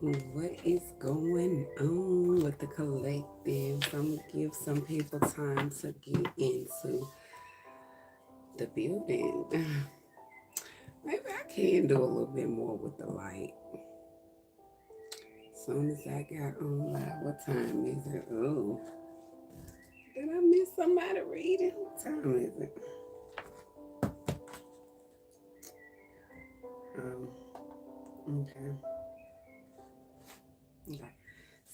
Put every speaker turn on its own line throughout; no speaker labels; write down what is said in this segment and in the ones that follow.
What is going on with the collective? I'm gonna give some people time to get into the building. Maybe I can do a little bit more with the light. As soon as I got on live, what time is it? Oh, did I miss somebody reading? What time is it? Oh, okay. Okay.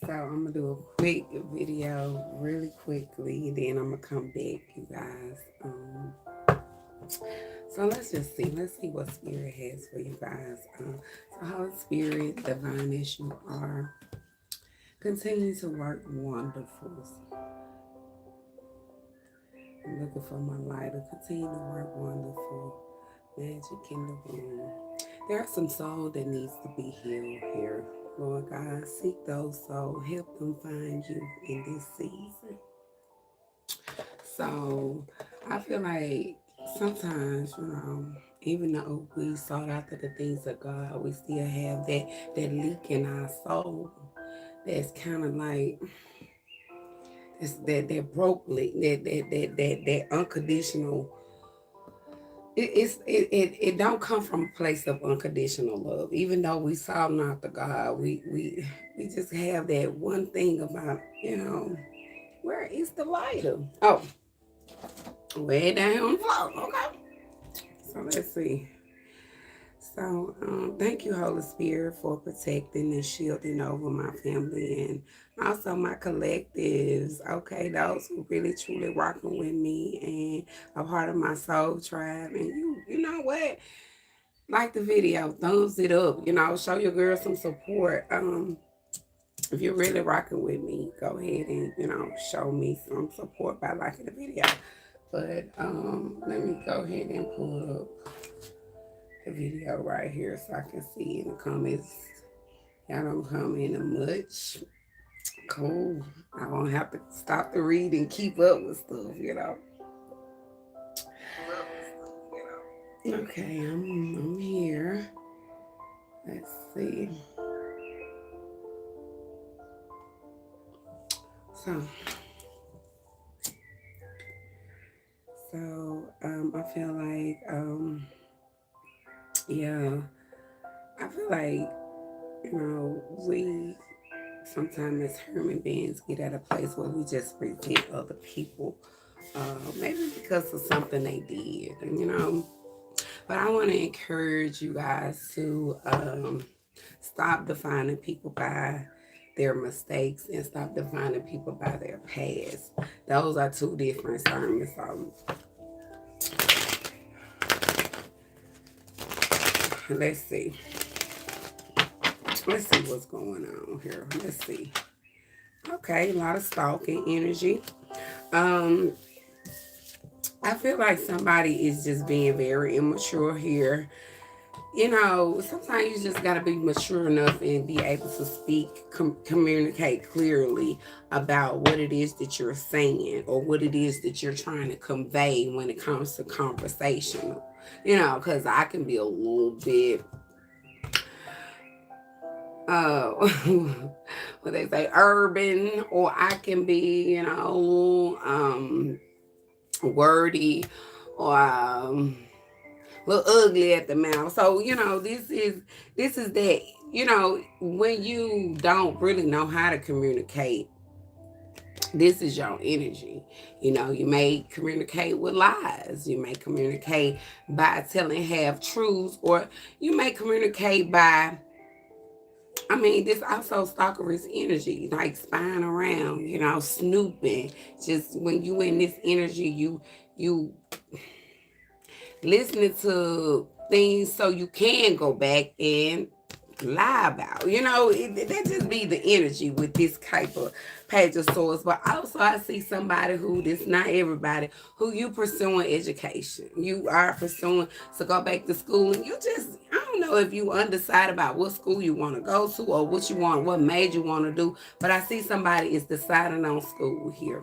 So I'm gonna do a quick video really quickly, then I'm gonna come back, you guys. So let's just see. Let's see what Spirit has for you guys. So Holy Spirit, divine as you are, continue to work wonderfuls. I'm looking for my lighter. Continue to work wonderful magic in the room. There are some souls that needs to be healed here. Lord God, seek those souls. Help them find you in this season. So I feel like sometimes, even though we sought after the things of God, we still have that leak in our soul that's kind of like it's that broke leak, that unconditional. It don't come from a place of unconditional love. Even though we sought after God, we just have that one thing about where is the lighter? Oh, way down on the floor. Okay. So let's see. So thank you, Holy Spirit, for protecting and shielding over my family and also my collectives. Okay, those who really truly rocking with me and a part of my soul tribe. And you know what? Like the video, thumbs it up. Show your girl some support. If you're really rocking with me, go ahead and show me some support by liking the video. But let me go ahead and pull up the video right here so I can see in the comments. Y'all don't comment much. Cool. I won't have to stop to read and keep up with stuff. Okay, I'm here. Let's see. So I feel like yeah, I feel like we sometimes as human beings get at a place where we just resent other people, maybe because of something they did, but I want to encourage you guys to stop defining people by their mistakes and stop defining people by their past. Those are two different sermons. Let's see. Let's see what's going on here. Let's see. Okay, a lot of stalking energy. I feel like somebody is just being very immature here. Sometimes you just got to be mature enough and be able to speak, communicate clearly about what it is that you're saying or what it is that you're trying to convey when it comes to conversation. Because I can be a little bit, what they say, urban, or I can be, wordy or a little ugly at the mouth. So this is that when you don't really know how to communicate, this is your energy. You may communicate with lies, you may communicate by telling half truths, or you may communicate by this also stalker's energy, like spying around, snooping. Just when you in this energy, you listening to things so you can go back and lie about. That just be the energy with this type of page of swords. But also I see somebody who, this not everybody, who you pursuing education. You are pursuing to go back to school, and I don't know if you undecided about what school you want to go to or what major you want to do, but I see somebody is deciding on school here.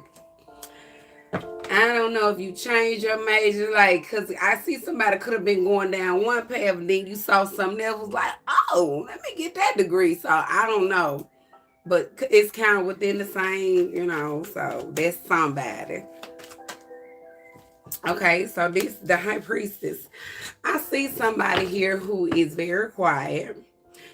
I don't know if you change your major, like, because I see somebody could have been going down one path and then you saw something else was like, oh, let me get that degree. So I don't know. But it's kind of within the same, so that's somebody. Okay, so this the high priestess. I see somebody here who is very quiet.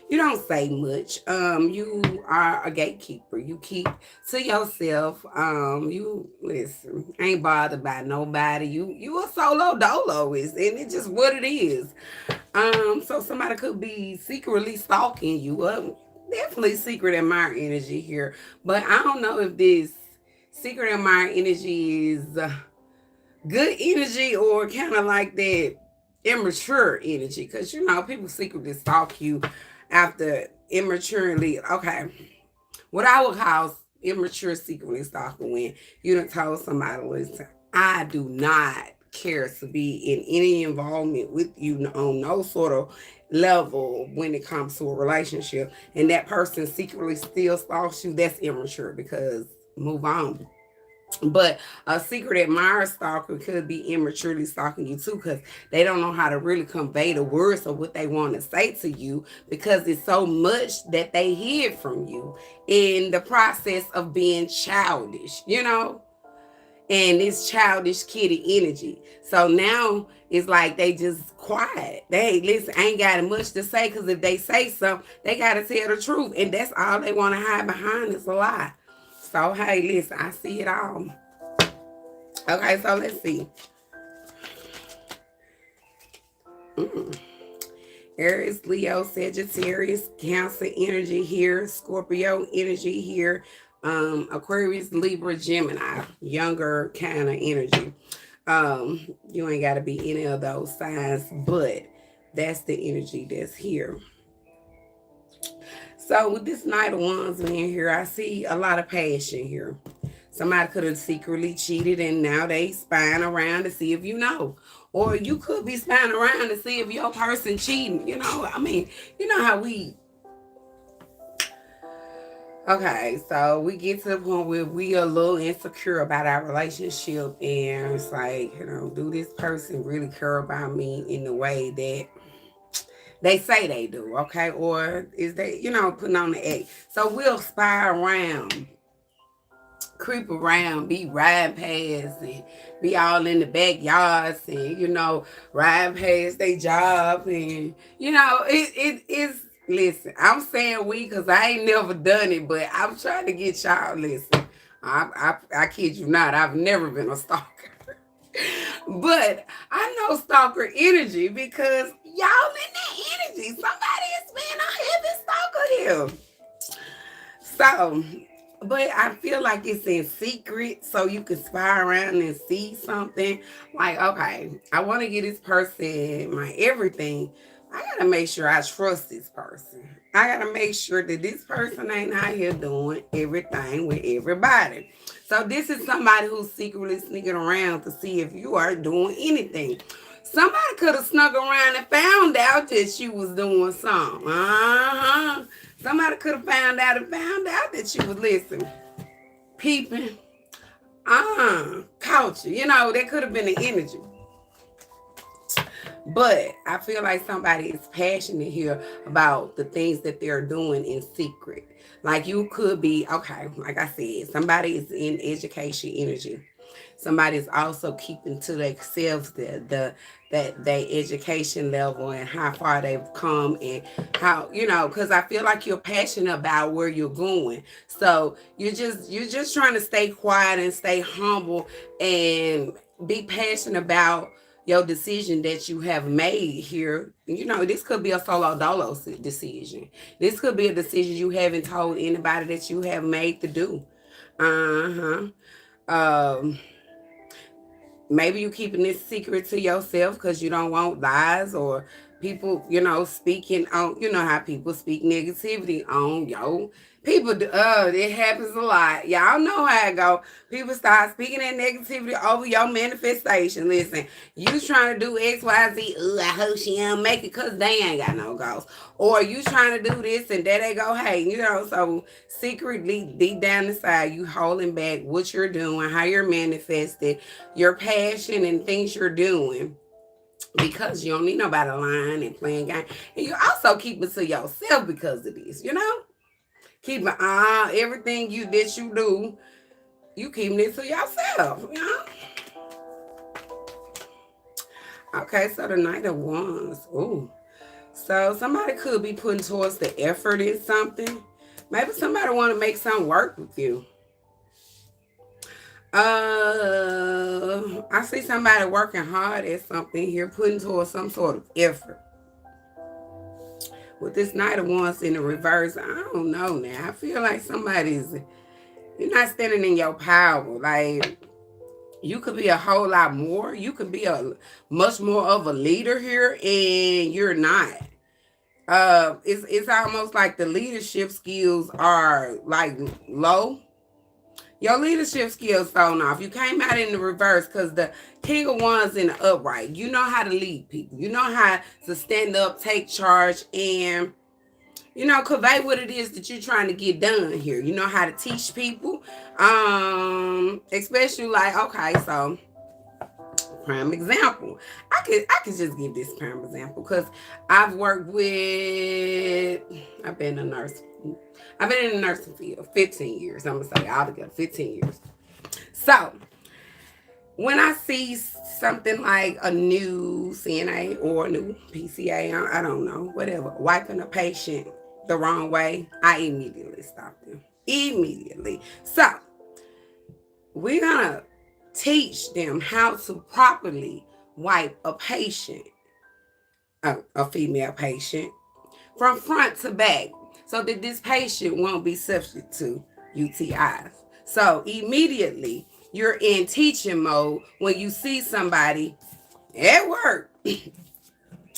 You don't say much. You are a gatekeeper. You keep to yourself. You listen. Ain't bothered by nobody. You a solo dolo is, and it's just what it is. So somebody could be secretly stalking you. Definitely secret admirer energy here, but I don't know if this secret admirer energy is good energy or kind of like that immature energy, because people secretly stalk you after immaturely. Okay, what I would call immature secretly stalking, when you done told somebody, listen, I do not care to be in any involvement with you on no sort of level when it comes to a relationship, and that person secretly still stalks you. That's immature, because move on. But a secret admirer stalker could be immaturely stalking you too, because they don't know how to really convey the words of what they want to say to you, because it's so much that they hid from you in the process of being childish. And it's childish kitty energy. So now it's like they just quiet. They listen, ain't got much to say, because if they say something, they got to tell the truth. And that's all they want to hide behind is a lie. So, hey, listen, I see it all. Okay, so let's see. Aries, Leo, Sagittarius, Cancer energy here, Scorpio energy here, Aquarius, Libra, Gemini, younger kind of energy. You ain't got to be any of those signs, but that's the energy that's here. So with this Knight of Wands in here, I see a lot of passion here. Somebody could have secretly cheated and now they spying around to see if you know. Or you could be spying around to see if your person cheating. You know how we... Okay, so we get to the point where we are a little insecure about our relationship, and it's like, do this person really care about me in the way that they say they do, okay? Or is they, putting on the act. So we'll spy around, creep around, be riding past and be all in the backyards and, riding past their job. And, it's, listen, I'm saying we because I ain't never done it, but I'm trying to get y'all, listen, I kid you not, I've never been a stalker. But I know stalker energy because y'all in that energy. Somebody is being a heavy stalker here. So, but I feel like it's in secret, so you can spy around and see something. Like, okay, I want to get this person my everything. I gotta make sure I trust this person. I gotta make sure that this person ain't out here doing everything with everybody. So this is somebody who's secretly sneaking around to see if you are doing anything. Somebody could have snuck around and found out that you was doing something. Somebody could have found out that you was listening, peeping, caught you. That could have been the energy. But I feel like somebody is passionate here about the things that they're doing in secret. Like you could be, okay, like I said, somebody is in education energy. Somebody's also keeping to themselves that their education level and how far they've come, and how, because I feel like you're passionate about where you're going. So you're just trying to stay quiet and stay humble and be passionate about your decision that you have made here. This could be a solo dolo decision. This could be a decision you haven't told anybody that you have made to do. Maybe you keeping this secret to yourself because you don't want lies or people, speaking on, how people speak negativity on yo. People, it happens a lot. Y'all know how it go. People start speaking that negativity over your manifestation. Listen, you trying to do X, Y, Z. I hope she don't make it because they ain't got no goals. Or you trying to do this and there they go. Hey, so secretly, deep down inside, you holding back what you're doing, how you're manifesting, your passion and things you're doing. Because you don't need nobody lying and playing games. And you also keep it to yourself because of this, Keeping everything that you do, you keeping it to yourself, Okay, so the Knight of Wands. Ooh. So somebody could be putting towards the effort in something. Maybe somebody want to make something work with you. I see somebody working hard at something here, putting towards some sort of effort. With this Knight of Wands in the reverse, I don't know now. I feel like you're not standing in your power. Like, you could be a whole lot more. You could be a much more of a leader here, and you're not. It's almost like the leadership skills are like low. Your leadership skills thrown off. You came out in the reverse because the King of Wands in the upright. You know how to lead people. You know how to stand up, take charge, and, convey what it is that you're trying to get done here. You know how to teach people. Especially like, okay, so prime example. I could just give this prime example because I've been a nurse. I've been in the nursing field 15 years. I'm going to say altogether 15 years. So, when I see something like a new CNA or a new PCA, I don't know, whatever, wiping a patient the wrong way, I immediately stop them. Immediately. So, we're going to teach them how to properly wipe a patient, a female patient, from front to back, so that this patient won't be subject to UTIs. So immediately, you're in teaching mode when you see somebody at work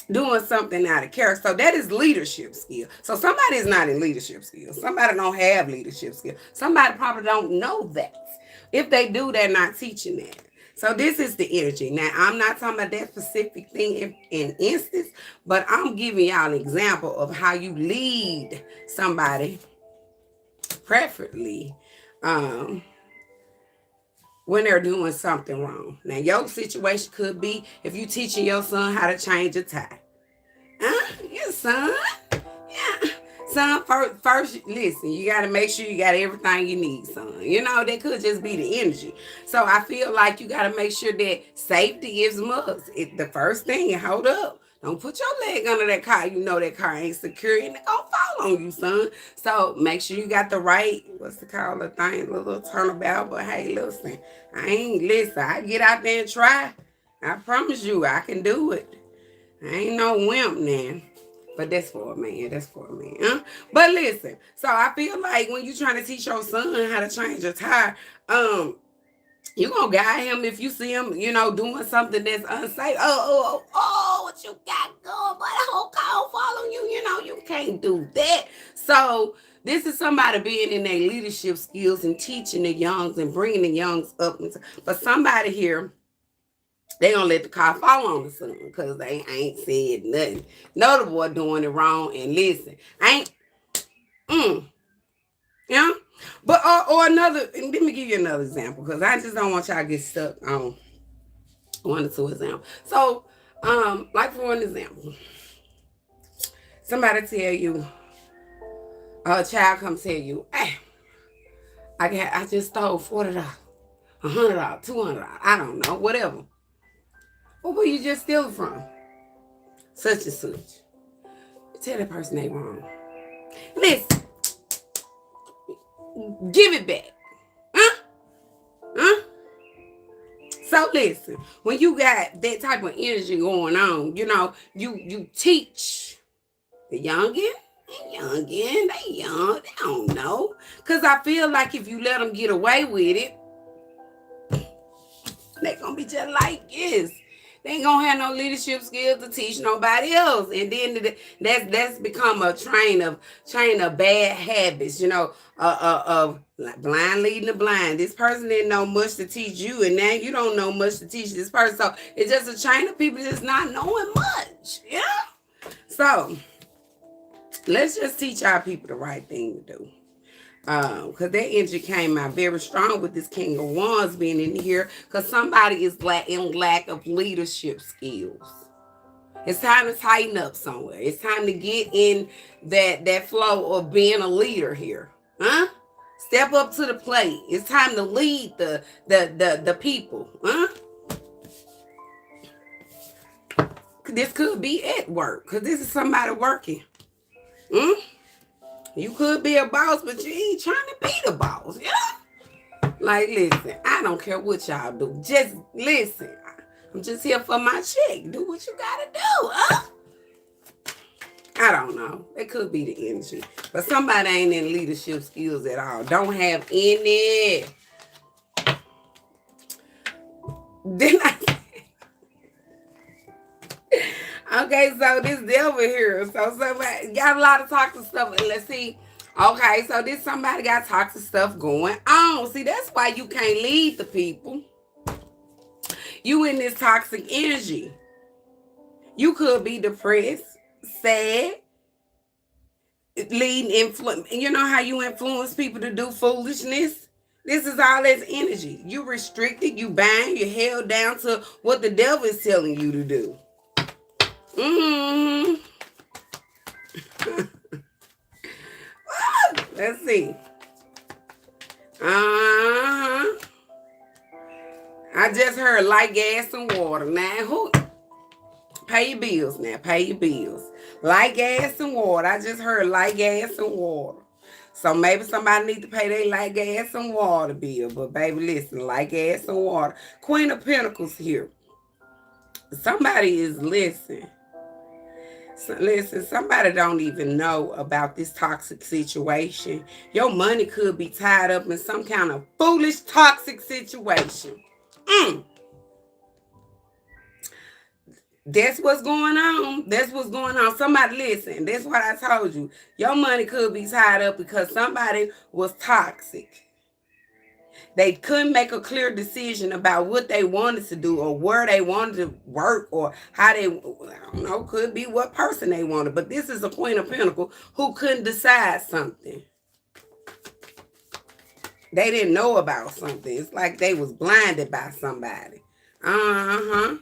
doing something out of character. So that is leadership skill. So somebody is not in leadership skills. Somebody don't have leadership skills. Somebody probably don't know that. If they do, they're not teaching that. So this is the energy. Now, I'm not talking about that specific thing in instance, but I'm giving y'all an example of how you lead somebody, preferably, when they're doing something wrong. Now, your situation could be if you teaching your son how to change a tie. Your son? Yeah. Son, first, listen, you got to make sure you got everything you need, son. That could just be the energy. So I feel like you got to make sure that safety is must. The first thing, hold up. Don't put your leg under that car. You know that car ain't secure and it's going to fall on you, son. So make sure you got the right, what's the call the thing, little turnabout. But hey, listen, I get out there and try. I promise you, I can do it. I ain't no wimp now. But that's for a man. Huh? But listen, so I feel like when you're trying to teach your son how to change a tire, you're going to guide him if you see him, doing something that's unsafe. What you got going? But the whole car following you, you can't do that. So this is somebody being in their leadership skills and teaching the youngs and bringing the youngs up. But somebody here, they gonna let the car fall on the son because they ain't said nothing. Know the boy doing it wrong, and listen, But or another, and let me give you another example because I just don't want y'all to get stuck on one or two examples. So, like for an example, somebody tell you, a child come tell you, hey, I just stole $40, $100, $200, I don't know, whatever. Well, where you just steal from? Such and such. Tell that person they wrong. Listen. Give it back. Huh? So listen, when you got that type of energy going on, you teach the youngin', they young, they don't know. Because I feel like if you let them get away with it, they gonna be just like this. They ain't gonna have no leadership skills to teach nobody else. And then that's become a train of bad habits, of blind leading the blind. This person didn't know much to teach you, and now you don't know much to teach this person. So it's just a chain of people just not knowing much, So let's just teach our people the right thing to do. Because that energy came out very strong with this King of Wands being in here, because somebody is in lack of leadership skills. It's time to tighten up somewhere. It's time to get in that flow of being a leader here. Huh? Step up to the plate. It's time to lead the people. Huh? This could be at work, because this is somebody working. You could be a boss, but you ain't trying to be the boss. Like, listen, I don't care what y'all do. Just listen. I'm just here for my check. Do what you gotta do. I don't know. It could be the energy. But somebody ain't in leadership skills at all. Don't have any. Then okay, so this devil here. So somebody got a lot of toxic stuff. Let's see. Okay, so this somebody got toxic stuff going on. See, that's why you can't lead the people. You in this toxic energy. You could be depressed, sad, leading influence. You know how you influence people to do foolishness? This is all that energy. You restricted, you bound, you held down to what the devil is telling you to do. Let's see. I just heard light, gas, and water. Now, who? Pay your bills now. Pay your bills. Light, gas, and water. I just heard light, gas, and water. So maybe somebody need to pay their light, gas, and water bill. But baby, listen, light, gas, and water. Queen of Pentacles here. Somebody is listening. So listen, somebody don't even know about this toxic situation. Your money could be tied up in some kind of foolish toxic situation. That's what's going on. That's what's going on. Somebody listen. That's what I told you. Your money could be tied up because somebody was toxic. They couldn't make a clear decision about what they wanted to do or where they wanted to work or how they, I don't know, could be what person they wanted. But this is a Queen of Pentacles who couldn't decide something. They didn't know about something. It's like they was blinded by somebody. A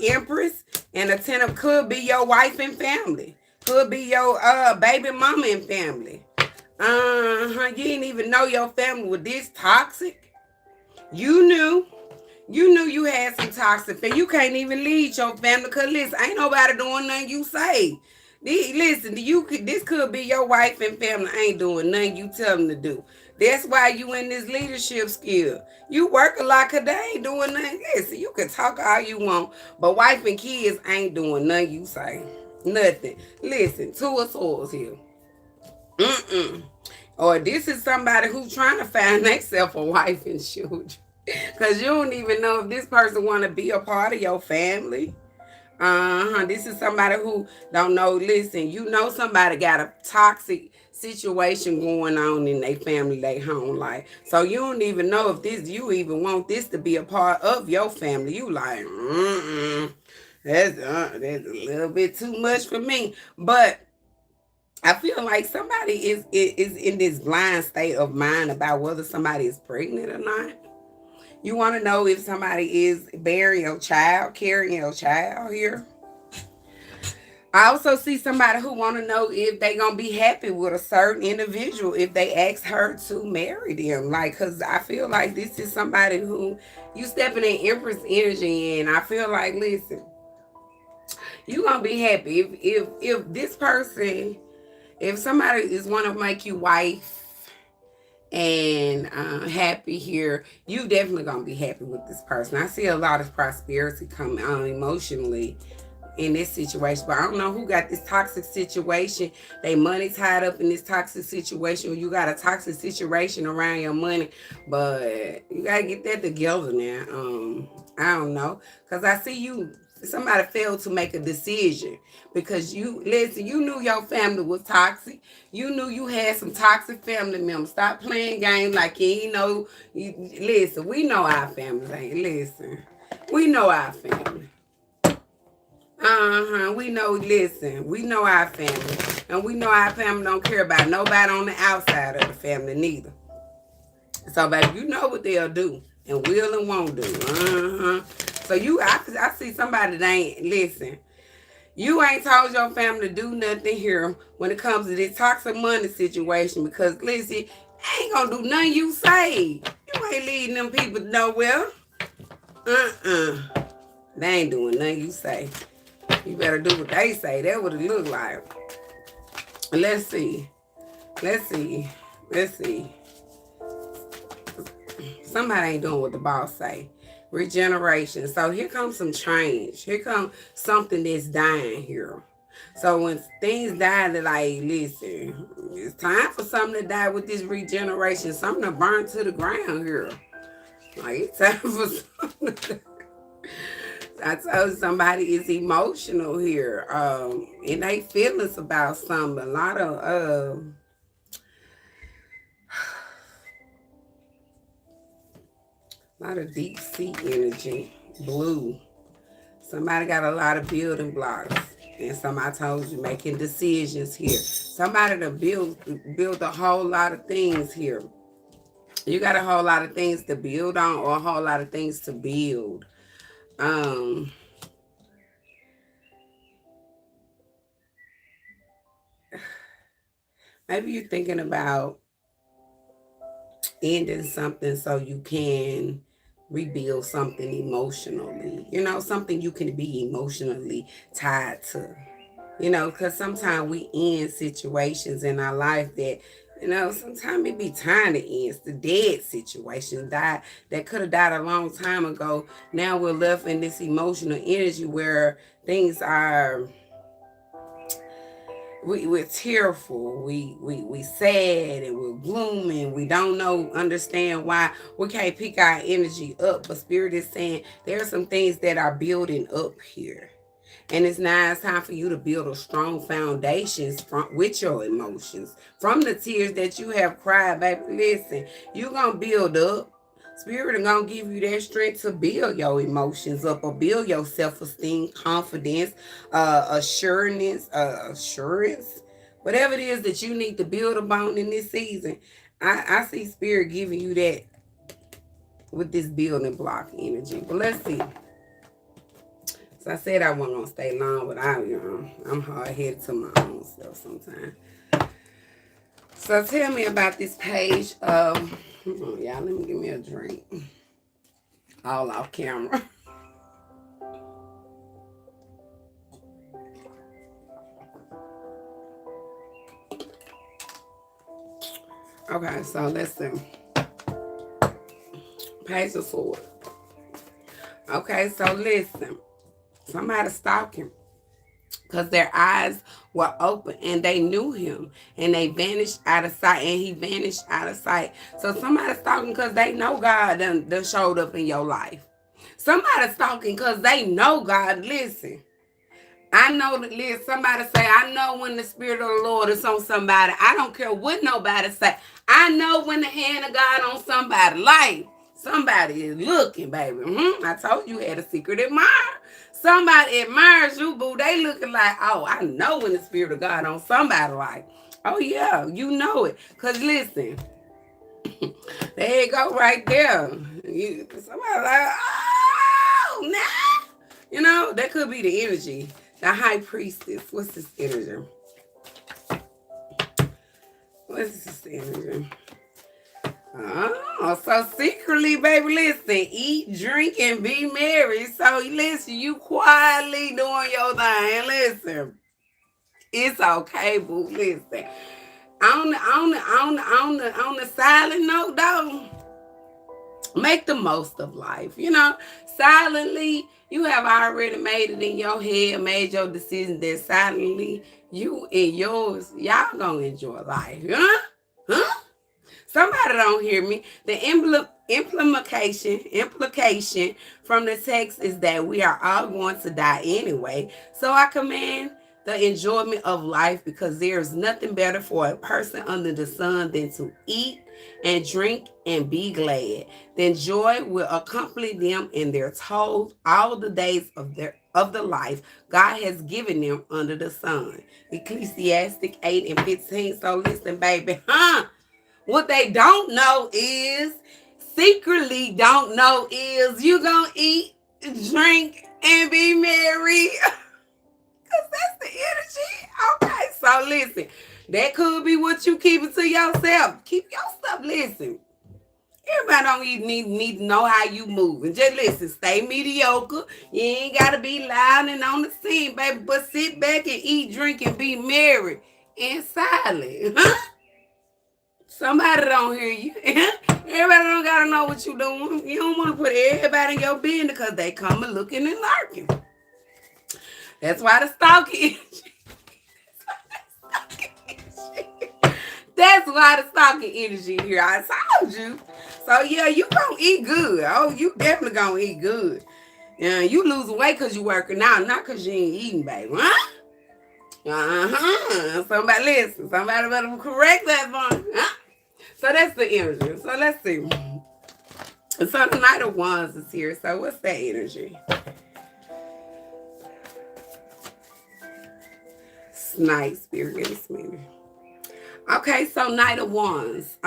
Empress and a Ten of could be your wife and family. Could be your baby mama and family. You didn't even know your family was this toxic. You knew you had some toxic family. You can't even lead your family because listen, ain't nobody doing nothing you say. Listen, this could be your wife and family ain't doing nothing you tell them to do. That's why you in this leadership skill. You work a lot because they ain't doing nothing. Listen, you can talk all you want, but wife and kids ain't doing nothing you say. Nothing. Listen, Two of Swords here. Or this is somebody who's trying to find themselves a wife and children. Because you don't even know if this person want to be a part of your family. This is somebody who don't know. Listen, you know somebody got a toxic situation going on in their family, their home life. So you don't even know if you even want this to be a part of your family. You like, that's a little bit too much for me. But I feel like somebody is in this blind state of mind about whether somebody is pregnant or not. You want to know if somebody is bearing your child, carrying your child here. I also see somebody who want to know if they going to be happy with a certain individual if they ask her to marry them. Like, because I feel like this is somebody who you stepping in Empress energy in. I feel like, listen, you going to be happy if this person, if somebody is want to make you wife and happy here, you definitely gonna be happy with this person. I see a lot of prosperity come on emotionally in this situation. But I don't know who got this toxic situation. They money tied up in this toxic situation, or you got a toxic situation around your money. But you gotta get that together now. I don't know. Cause I see you somebody failed to make a decision because you listen, you knew your family was toxic. You knew you had some toxic family members. Stop playing games like you know. Listen, we know our families ain't. Listen, we know our family. We know, listen, we know our family. And we know our family don't care about nobody on the outside of the family neither. So, baby, you know what they'll do and will and won't do. So, I see somebody that ain't, listen, you ain't told your family to do nothing here when it comes to this toxic money situation because, listen, I ain't gonna do nothing you say. You ain't leading them people nowhere. They ain't doing nothing you say. You better do what they say. That's what it look like. Let's see. Let's see. Let's see. Somebody ain't doing what the boss say. Regeneration. So here comes some change. Here comes something that's dying here. So when things die, they're like, listen, it's time for something to die with this regeneration. Something to burn to the ground here. Like, it's time for something to die. I told somebody is emotional here. And they feelings about something. A lot of deep sea energy. Blue. Somebody got a lot of building blocks. And somebody told you making decisions here. Somebody to build a whole lot of things here. You got a whole lot of things to build on or a whole lot of things to build. Maybe you're thinking about ending something so you can rebuild something emotionally. You know, something you can be emotionally tied to. You know, because sometimes we end situations in our life that, you know, sometimes it be time to end. It's the dead situation that could have died a long time ago. Now we're left in this emotional energy where things are we're tearful, we sad, and we're glooming. We don't understand why we can't pick our energy up. But Spirit is saying there are some things that are building up here. And it's time for you to build a strong foundation with your emotions. From the tears that you have cried, baby, listen, you're going to build up. Spirit is going to give you that strength to build your emotions up or build your self-esteem, confidence, assurance. Whatever it is that you need to build upon in this season, I see Spirit giving you that with this building block energy. But let's see. So I said I wasn't gonna stay long, but I'm hard headed to my own self sometimes. So tell me about this page of y'all. Let me give me a drink. All off camera. Okay, so listen. Page of Swords. Okay, so listen. Somebody stalking. Because their eyes were open and they knew him and they vanished out of sight and he vanished out of sight. So somebody's stalking because they know God done showed up in your life. Somebody's stalking because they know God. Listen, I know that, listen, somebody say, I know when the Spirit of the Lord is on somebody. I don't care what nobody say. I know when the hand of God on somebody's life. Somebody is looking, baby. I told you had a secret admirer. Somebody admires you, boo. They looking like, oh, I know when the Spirit of God on somebody life. Oh, yeah, you know it. Because listen, there you go right there. Somebody like, oh, nah. You know, that could be the energy. The high priestess. What's this energy? What's this energy? Oh, so secretly, baby, listen, eat, drink, and be merry. So listen, you quietly doing your thing. Listen, it's okay, boo. Listen, on the silent note, though, Make the most of life. You know, silently, you have already made it in your head, made your decision that silently you and yours, y'all gonna enjoy life. Huh? Huh? Somebody don't hear me. The implication from the text is that we are all going to die anyway. So I command the enjoyment of life because there is nothing better for a person under the sun than to eat and drink and be glad. Then joy will accompany them in their toils all the days of the life God has given them under the sun. Ecclesiastic 8 and 15. So listen, baby, huh? What they don't know is, secretly don't know is, you gonna eat, drink, and be merry. Because that's the energy. Okay, so listen. That could be what you keep it to yourself. Keep your stuff, listen. Everybody don't even need to know how you move. And just listen, stay mediocre. You ain't got to be loud and on the scene, baby. But sit back and eat, drink, and be merry and silent. Somebody don't hear you. Everybody don't gotta know what you doing. You don't want to put everybody in your business because they coming looking and lurking. That's why the stalking. That's why the stalking energy here. I told you. So yeah, you gonna eat good. Oh, you definitely gonna eat good. Yeah, you lose weight because you working out, not because you ain't eating, baby. Huh? Somebody listen. Somebody better correct that one. Huh? So that's the energy. So let's see. So the Knight of Wands is here. So what's that energy? Nice spirit. Okay, so Knight of Wands.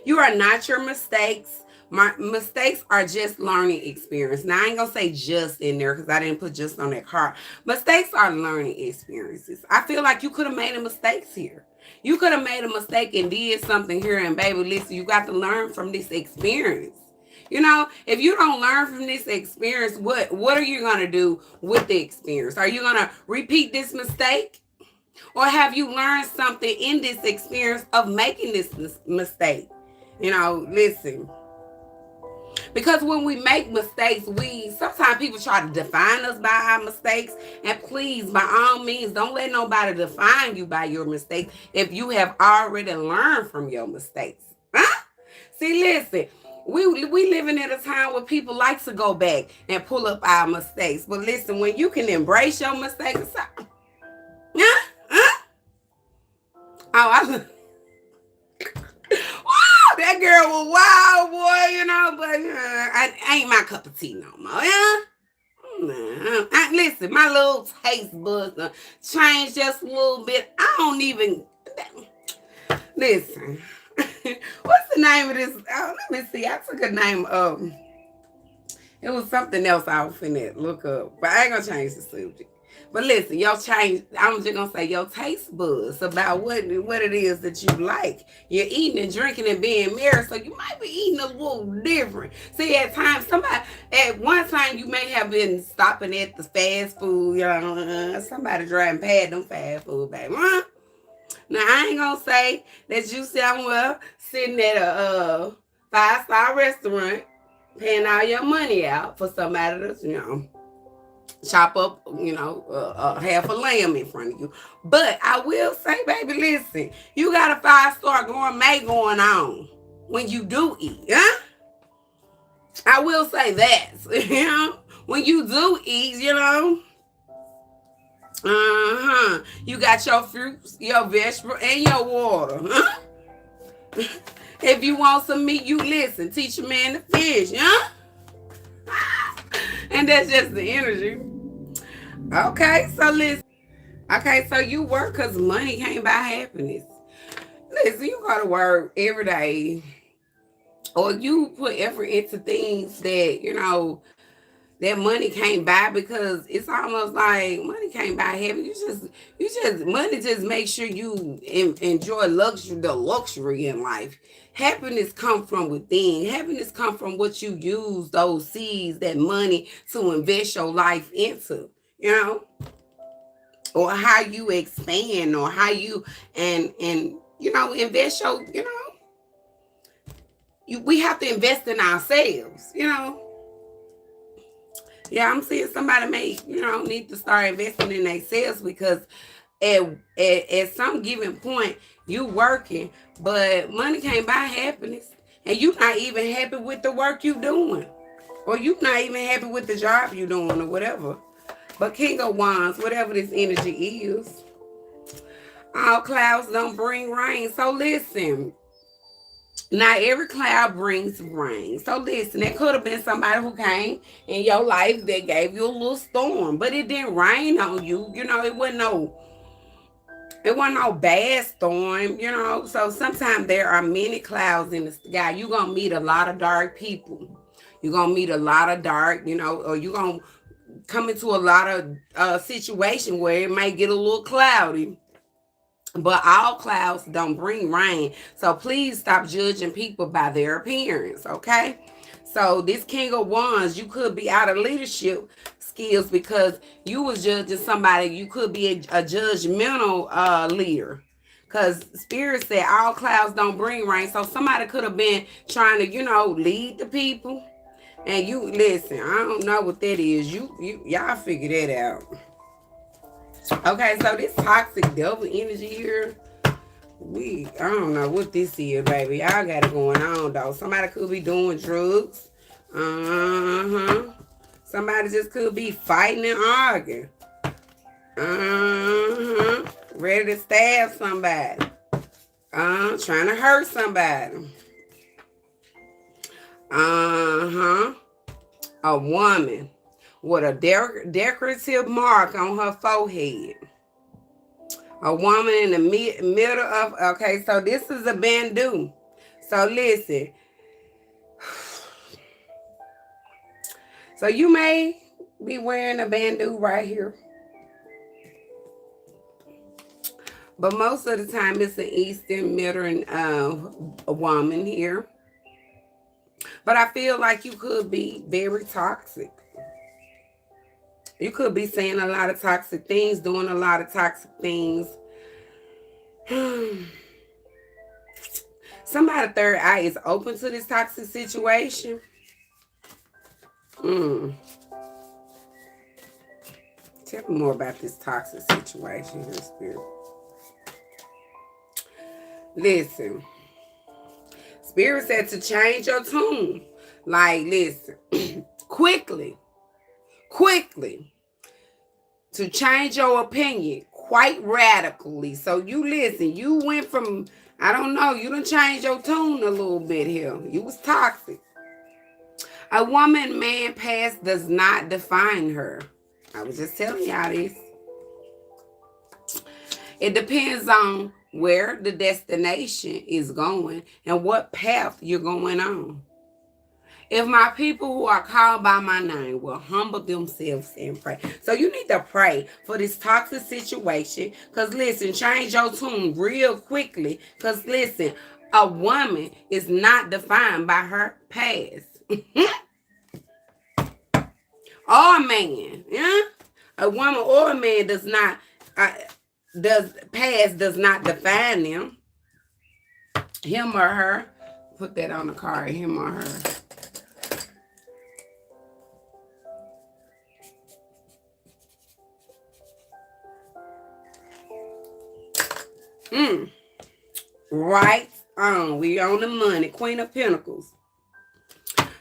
You are not your mistakes. My mistakes are just learning experience. Now I ain't gonna say just in there because I didn't put just on that card. Mistakes are learning experiences. I feel like you could have made a mistake here. You could have made a mistake and did something here, and baby, listen, you got to learn from this experience. You know, if you don't learn from this experience, what are you gonna do with the experience? Are you gonna repeat this mistake? Or have you learned something in this experience of making this mistake? You know, listen. Because when we make mistakes, sometimes people try to define us by our mistakes. And please, by all means, don't let nobody define you by your mistakes if you have already learned from your mistakes. Huh? See, listen. We living in a time where people like to go back and pull up our mistakes. But listen, when you can embrace your mistakes, huh? Oh, wow, that girl was wild, boy, you know, but I ain't my cup of tea no more, yeah? Listen, my little taste buds changed just a little bit. I don't even, listen. What's the name of this? Oh, let me see. I took a name of, it was something else I was finna look up, but I ain't gonna change the subject. But listen, your change, I'm just gonna say your taste buds about what it is that you like. You're eating and drinking and being merry, so you might be eating a little different. See, at times, at one time you may have been stopping at the fast food, you know, somebody driving past them fast food, baby. Now I ain't gonna say that you somewhere sitting at a 5-star restaurant paying all your money out for somebody that's, you know, chop up, you know, half a lamb in front of you. But I will say, baby, listen, you got a 5-star gourmet going on when you do eat, huh? I will say that, you know, when you do eat, you know, you got your fruits, your vegetables, and your water, huh? If you want some meat, you listen, teach a man to fish, huh? And that's just the energy. Okay, so listen. Okay, so you work because money can't buy happiness. Listen, you go to work every day, or you put effort into things that, you know, that money can't buy, because it's almost like money can't buy happiness. Money just makes sure you enjoy the luxury in life. Happiness comes from within. Happiness comes from what you use those seeds, that money, to invest your life into, you know, or how you expand, or how you and you know, invest your, you know, we have to invest in ourselves, you know. Yeah, I'm seeing somebody may, need to start investing in themselves because at, at some given point, you working, but money can't buy happiness. And you not even happy with the work you doing. Or you not even happy with the job you doing or whatever. But King of Wands, whatever this energy is, all clouds don't bring rain. So listen, not every cloud brings rain. So listen, there could have been somebody who came in your life that gave you a little storm, but it didn't rain on you. It wasn't no bad storm. So sometimes there are many clouds in the sky. You're gonna meet a lot of dark people. You're gonna meet a lot of dark, or you're gonna come into a lot of situation where it might get a little cloudy. But all clouds don't bring rain. So please stop judging people by their appearance, okay? So this King of Wands, you could be out of leadership skills because you was judging somebody. You could be a judgmental leader. Because Spirit said all clouds don't bring rain. So somebody could have been trying to, lead the people. And you, listen, I don't know what that is. Y'all figure that out. Okay, so this toxic devil energy here, I don't know what this is, baby. Y'all got it going on, though. Somebody could be doing drugs. Somebody just could be fighting and arguing. Ready to stab somebody. Trying to hurt somebody. A woman with a decorative mark on her forehead. A woman in the middle of, okay, so this is a bandeau. So listen. So you may be wearing a bandeau right here. But most of the time it's an Eastern Middle a woman here. But I feel like you could be very toxic. You could be saying a lot of toxic things, doing a lot of toxic things. Somebody's third eye is open to this toxic situation. Tell me more about this toxic situation here, Spirit. Listen. Spirit said to change your tune. Like, listen. Quickly. To change your opinion quite radically. So you listen. You went from, I don't know, you done changed your tune a little bit here. You was toxic. A woman, man, past does not define her. I was just telling y'all this. It depends on where the destination is going and what path you're going on. If my people who are called by my name will humble themselves and pray. So you need to pray for this toxic situation. Because listen, change your tune real quickly. Because listen, a woman is not defined by her past. Or a man. Yeah? A woman or a man does not define them. Him or her. Put that on the card. Him or her. Right on. We on the money. Queen of Pentacles.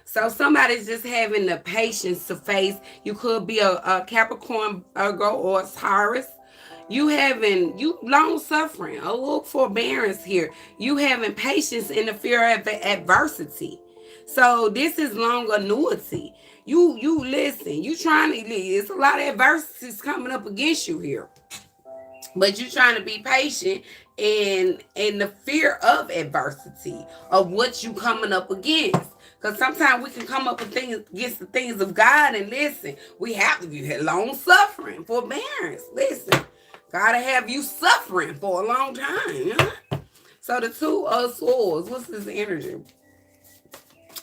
So somebody's just having the patience to face. You could be a Capricorn, Virgo, or a Taurus. You long suffering, a little forbearance here. You having patience in the fear of adversity. So this is long annuity. You listen. You trying to. It's a lot of adversities coming up against you here. But you're trying to be patient in the fear of adversity, of what you coming up against. Because sometimes we can come up with things against the things of God, and listen, we have to be long suffering, forbearance. Listen, gotta have you suffering for a long time. Huh? So the Two of Swords, what's this energy?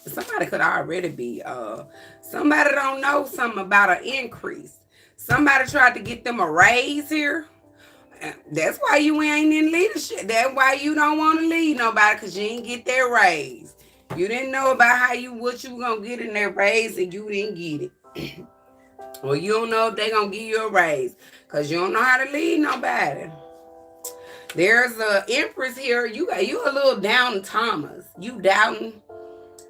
Somebody could already be, somebody don't know something about an increase. Somebody tried to get them a raise here. That's why you ain't in leadership. That's why you don't want to lead nobody, because you ain't get that raise. You didn't know about what you were gonna get in that raise and you didn't get it. Or you don't know if they gonna give you a raise. Cause you don't know how to lead nobody. There's a empress here. You a little down Thomas. You doubting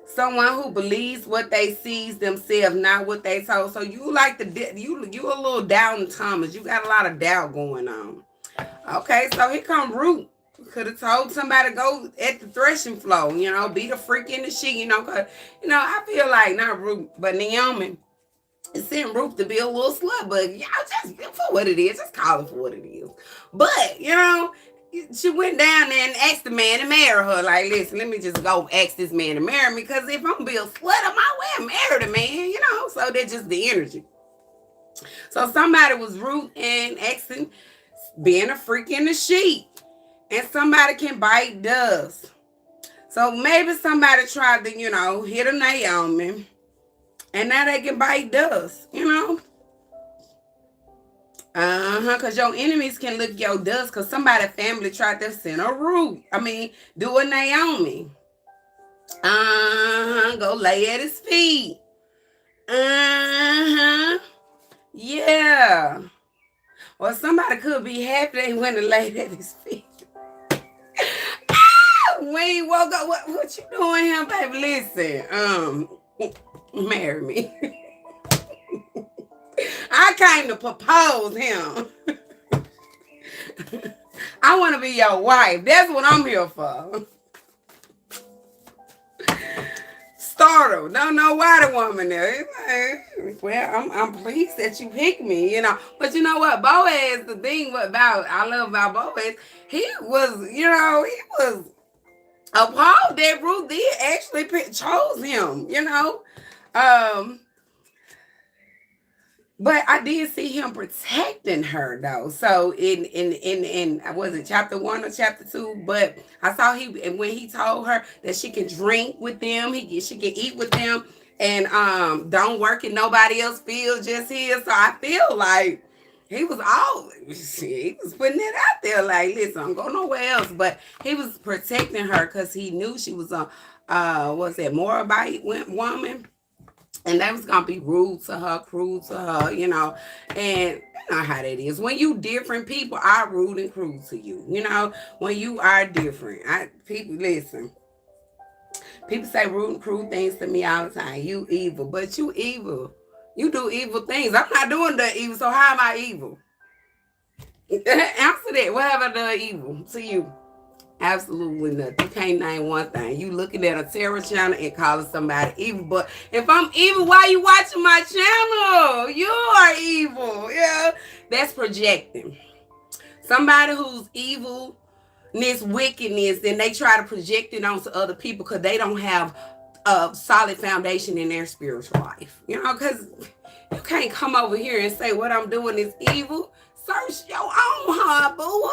someone who believes what they sees themselves, not what they told. So you like you a little down Thomas. You got a lot of doubt going on. Okay, so here come Root. Could have told somebody to go at the threshing floor, be the freak in the sheet, cause I feel like not Root, but Naomi sent Ruth to be a little slut, but y'all just for what it is, just call it for what it is. But she went down there and asked the man to marry her. Like, listen, let me just go ask this man to marry me, because if I'm gonna be a slut, I might well marry the man, So that's just the energy. So somebody was Ruth and asking, being a freak in the sheet, and somebody can bite dust. So maybe somebody tried to, hit a Naomi. And now they can bite dust, Because your enemies can lick your dust because somebody's family tried to send a Ruth. Do a Naomi. Go lay at his feet. Yeah. Well, somebody could be happy they went and laid at his feet. When he woke up, what you doing here, baby? Listen, marry me. I came to propose him. I want to be your wife. That's what I'm here for. Startled. Don't know why the woman there. Well, I'm pleased that you picked me, But you know what? Boaz, the thing I love about Boaz, he was appalled that Ruth did actually chose him, But I did see him protecting her though. So in was it chapter 1 or chapter 2? But I saw when he told her that she can drink with them, she can eat with them, and don't work in nobody else's field, just his. So I feel like he was putting it out there like, listen, I'm going nowhere else. But he was protecting her because he knew she was a Moabite woman. And that was going to be rude to her, cruel to her, And you know how that is. When you different, people are rude and cruel to you. When you are different. People, listen. People say rude and cruel things to me all the time. You evil. But you evil. You do evil things. I'm not doing the evil, so how am I evil? Answer that. What have I done evil to you? Absolutely nothing. You can't name one thing. You looking at a terror channel and calling somebody evil. But if I'm evil, why you watching my channel? You are evil. Yeah. That's projecting. Somebody who's evilness, wickedness, and they try to project it onto other people because they don't have a solid foundation in their spiritual life. Because you can't come over here and say what I'm doing is evil. Search your own heart, boo.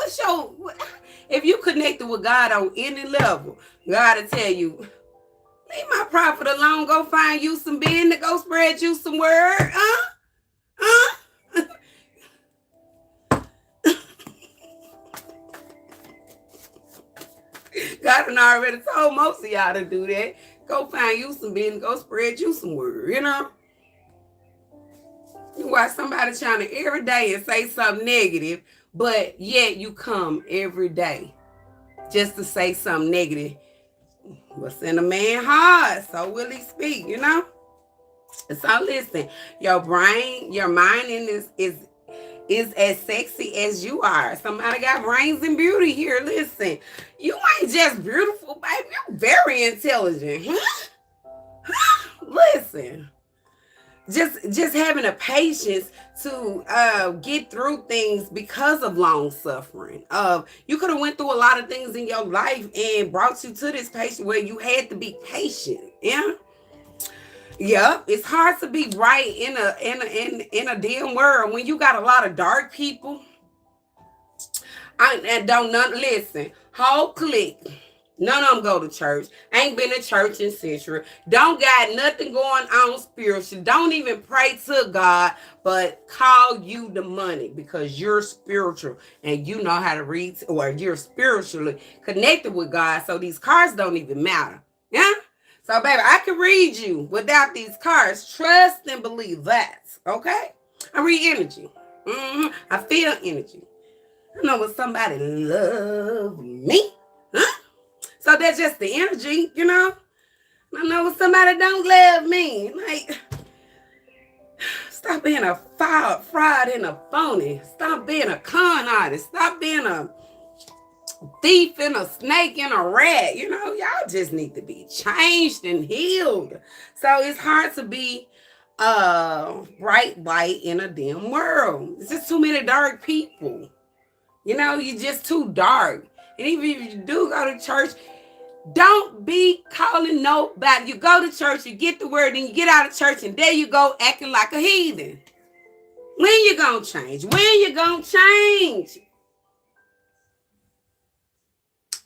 If you connected with God on any level, God will tell you, leave my prophet alone. Go find you some business. Go spread you some word. God done already told most of y'all to do that. Go find you some business. Go spread you some word, You watch somebody trying to every day and say something negative, but yet you come every day just to say something negative. What's in a man's heart, so will he speak, So listen, your brain, your mind is as sexy as you are. Somebody got brains and beauty here. Listen, you ain't just beautiful, baby. You're very intelligent. Listen. Just having a patience to get through things because of long suffering. You could have went through a lot of things in your life and brought you to this patient where you had to be patient. Yeah. Yep. It's hard to be right in a dim world when you got a lot of dark people. Listen, whole clique. None of them go to church. Ain't been to church in century. Don't got nothing going on spiritual. Don't even pray to God, but call you the money because you're spiritual and you know how to read, or you're spiritually connected with God. So these cars don't even matter. Yeah. So, baby, I can read you without these cards. Trust and believe that. Okay? I read energy. I feel energy. I know when somebody love me. Huh? So that's just the energy, you know? I know when somebody don't love me. Like, stop being a fraud and a phony. Stop being a con artist. Stop being a thief and a snake and a rat. You know, y'all just need to be changed and healed. So it's hard to be bright light in a damn world. It's just too many dark people. You know, you're just too dark. And even if you do go to church, don't be calling nobody. You go to church, you get the word, then you get out of church, and there you go acting like a heathen. When you gonna change? When you gonna change?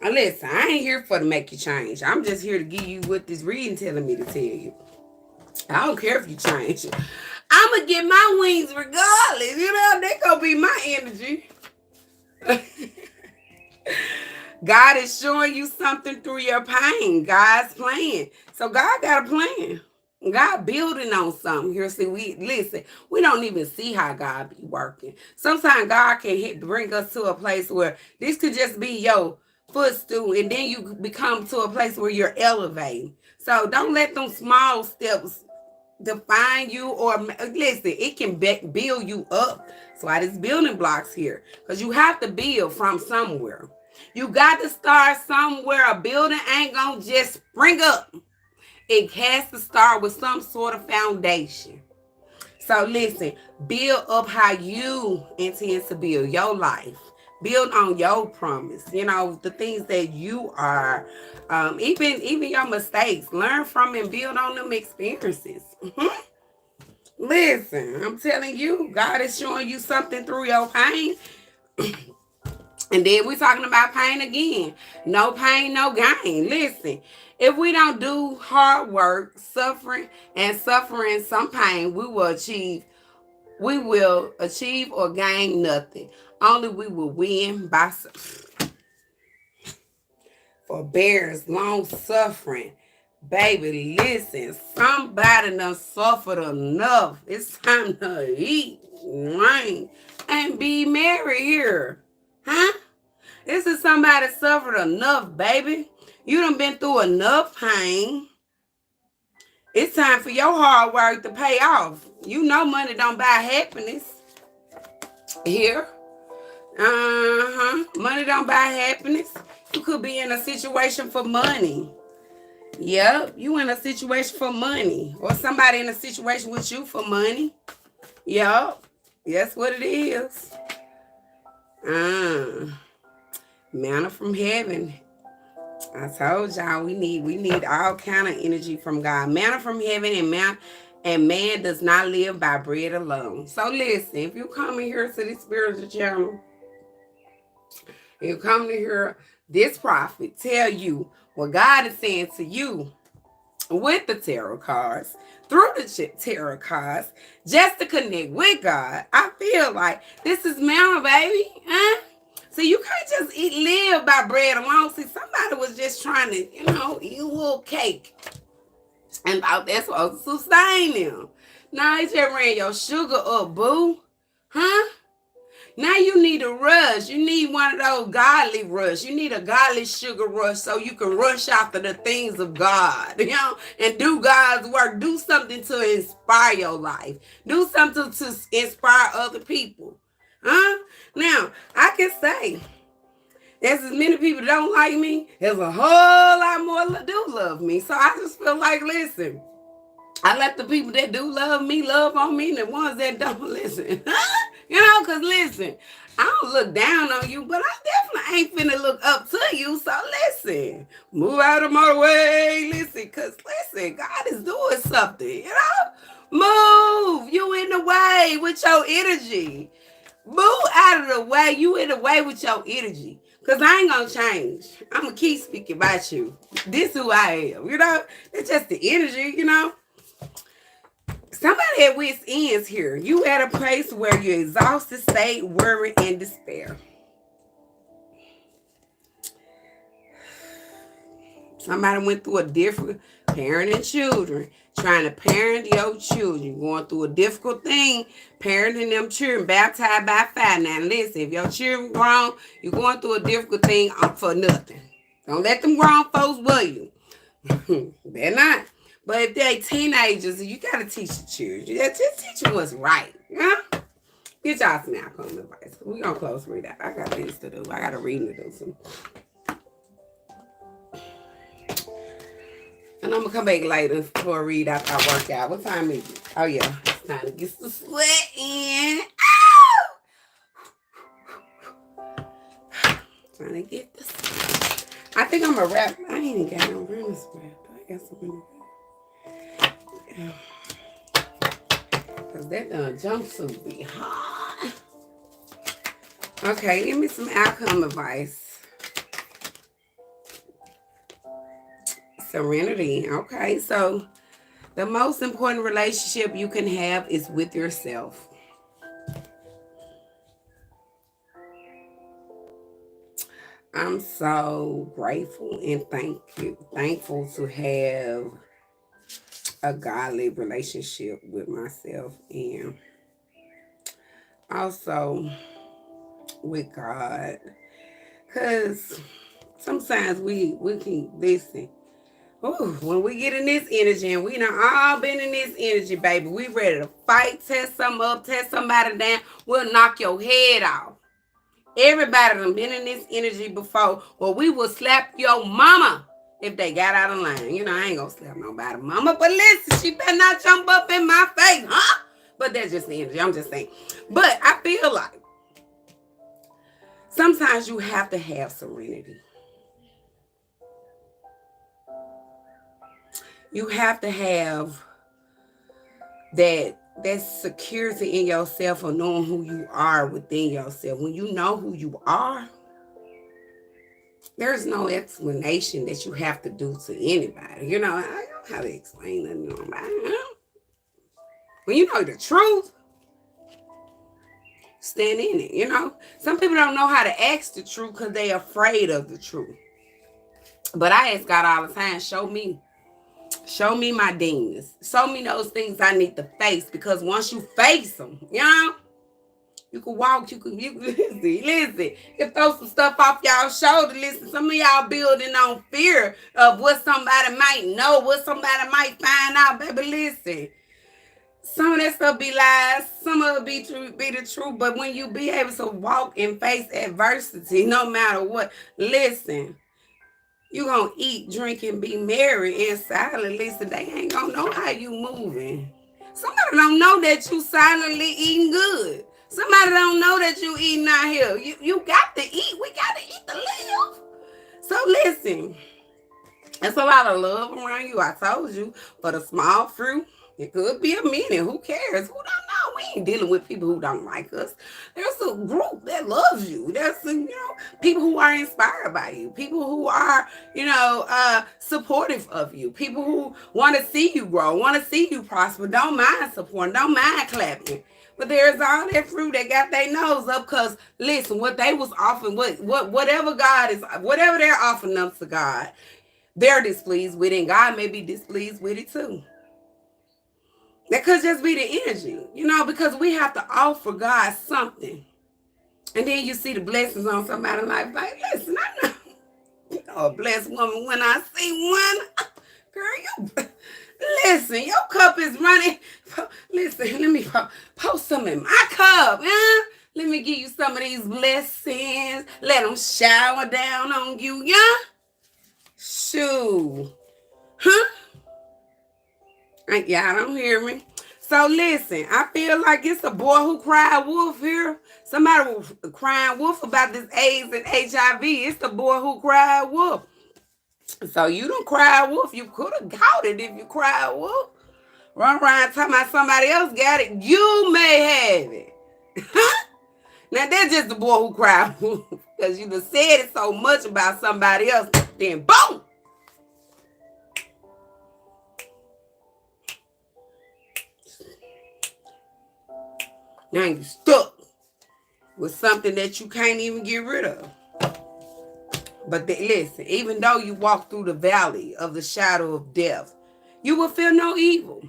Now listen, I ain't here for to make you change. I'm just here to give you what this reading telling me to tell you. I don't care if you change. I'm going to get my wings regardless. You know, they going to be my energy. God is showing you something through your pain. God's plan. So God got a plan. God building on something here. See, we don't even see how God be working. Sometimes God can bring us to a place where this could just be your footstool, and then you become to a place where you're elevating. So don't let them small steps define you, or listen, it can build you up. That's why there's building blocks here, because you have to build from somewhere. You got to start somewhere. A building ain't gonna just spring up. It has to start with some sort of foundation. So listen, build up how you intend to build your life. Build on your promise. You know, the things that you are, even your mistakes. Learn from and build on them experiences. Listen, I'm telling you, God is showing you something through your pain. And then we're talking about pain again. No pain, no gain. Listen, if we don't do hard work, suffering some pain, we will achieve or gain nothing. Only we will win by forbearance, long suffering. Baby, listen, somebody done suffered enough. It's time to eat, drink, and be merry here. Huh? This is somebody suffered enough, baby. You done been through enough pain. It's time for your hard work to pay off. You know money don't buy happiness. Here. Money don't buy happiness. You could be in a situation for money. Yep, you in a situation for money. Or somebody in a situation with you for money. Yep, that's what it is. Manna from heaven. I told y'all we need all kind of energy from God. Manna from heaven, and man does not live by bread alone. So listen, if you come in here to this spiritual channel, you come to hear this prophet tell you what God is saying to you with the tarot cards, through the tarot cards, just to connect with God. I feel like this is manna, baby. Huh? So you can't just live by bread alone. See, somebody was just trying to, eat a little cake and thought that's supposed to sustain them. Now they just ran your sugar up, boo. Huh? Now you need a rush. You need one of those godly rush. You need a godly sugar rush so you can rush after the things of God, and do God's work. Do something to inspire your life. Do something to inspire other people. Huh? Now, I can say, there's as many people that don't like me, there's a whole lot more that do love me. So I just feel like, listen, I let the people that do love me love on me, and the ones that don't listen. Because listen, I don't look down on you, but I definitely ain't finna look up to you. So listen, move out of my way. Listen, because listen, God is doing something, Move. You in the way with your energy. Move out of the way. You in the way with your energy. Because I ain't going to change. I'm going to keep speaking about you. This is who I am. It's just the energy, Somebody at wit's ends here. You at a place where you're exhausted, state, worry, and despair. Somebody went through a Parenting children. Trying to parent your children. Going through a difficult thing. Parenting them children. Baptized by fire. Now listen, if your children grown, you're going through a difficult thing for nothing. Don't let them grown folks worry you. They're not. But if they're teenagers, you got to teach the children. Just teach them what's right. Yeah? Get y'all some outcome advice. We're going to close read out. I got things to do. I got a reading to do. So. And I'm going to come back later for a read after I work out. What time is it? Oh, yeah. It's time to get the sweat in. Ow! Trying to get the sweat. I think I'm going to wrap. I ain't even got no room spray. I got some. Yeah. Because that jumpsuit be hot. Okay, give me some outcome advice. Serenity. Okay, so the most important relationship you can have is with yourself. I'm so grateful and thankful to have a godly relationship with myself and also with God. Because sometimes we can listen. Ooh, when we get in this energy, and we done all been in this energy, baby, we ready to fight, test something up, test somebody down, we'll knock your head off. Everybody done been in this energy before, or we will slap your mama if they got out of line. You know, I ain't gonna slap nobody mama, but listen, she better not jump up in my face, huh? But that's just the energy, I'm just saying. But I feel like sometimes you have to have serenity. You have to have that security in yourself of knowing who you are within yourself. When you know who you are, there's no explanation that you have to do to anybody. You know, I don't know how to explain that to nobody. When you know the truth, stand in it, you know. Some people don't know how to ask the truth because they're afraid of the truth. But I ask God all the time, show me my demons. Show me those things I need to face, because once you face them, you know, you can walk, you can listen. You can throw some stuff off y'all shoulder. Listen, some of y'all building on fear of what somebody might know, what somebody might find out. Baby, listen. Some of that stuff be lies, some of it be the truth. But when you be able to walk and face adversity, no matter what, listen. You gonna eat, drink, and be merry and silent. Listen, they ain't gonna know how you moving. Somebody don't know that you silently eating good. Somebody don't know that you eating out here. You got to eat. We got to eat to live. So listen, there's a lot of love around you. I told you, for the small fruit, it could be a meaning. Who cares? Who don't know? We ain't dealing with people who don't like us. There's a group that loves you. There's people who are inspired by you. People who are, supportive of you. People who want to see you grow, want to see you prosper. Don't mind supporting. Don't mind clapping. But there's all that fruit that got their nose up, because listen, what they was offering, whatever they're offering up to God, they're displeased with it, and God may be displeased with it too. That could just be the energy, because we have to offer God something. And then you see the blessings on somebody's life. Like, listen, I know a blessed woman when I see one. Girl, listen, your cup is running. Listen, let me post some in my cup. Let me give you some of these blessings. Let them shower down on you, yeah? Shoot. Huh? Y'all don't hear me. So listen, I feel like it's a boy who cried wolf here. Somebody was crying wolf about this AIDS and HIV. It's the boy who cried wolf. So you don't cry wolf. You could have caught it if you cried wolf. Run around talking about somebody else got it. You may have it. Now that's just the boy who cried wolf. Because you done said it so much about somebody else. Then boom. Now you stuck with something that you can't even get rid of. But listen, even though you walk through the valley of the shadow of death, You will fear no evil.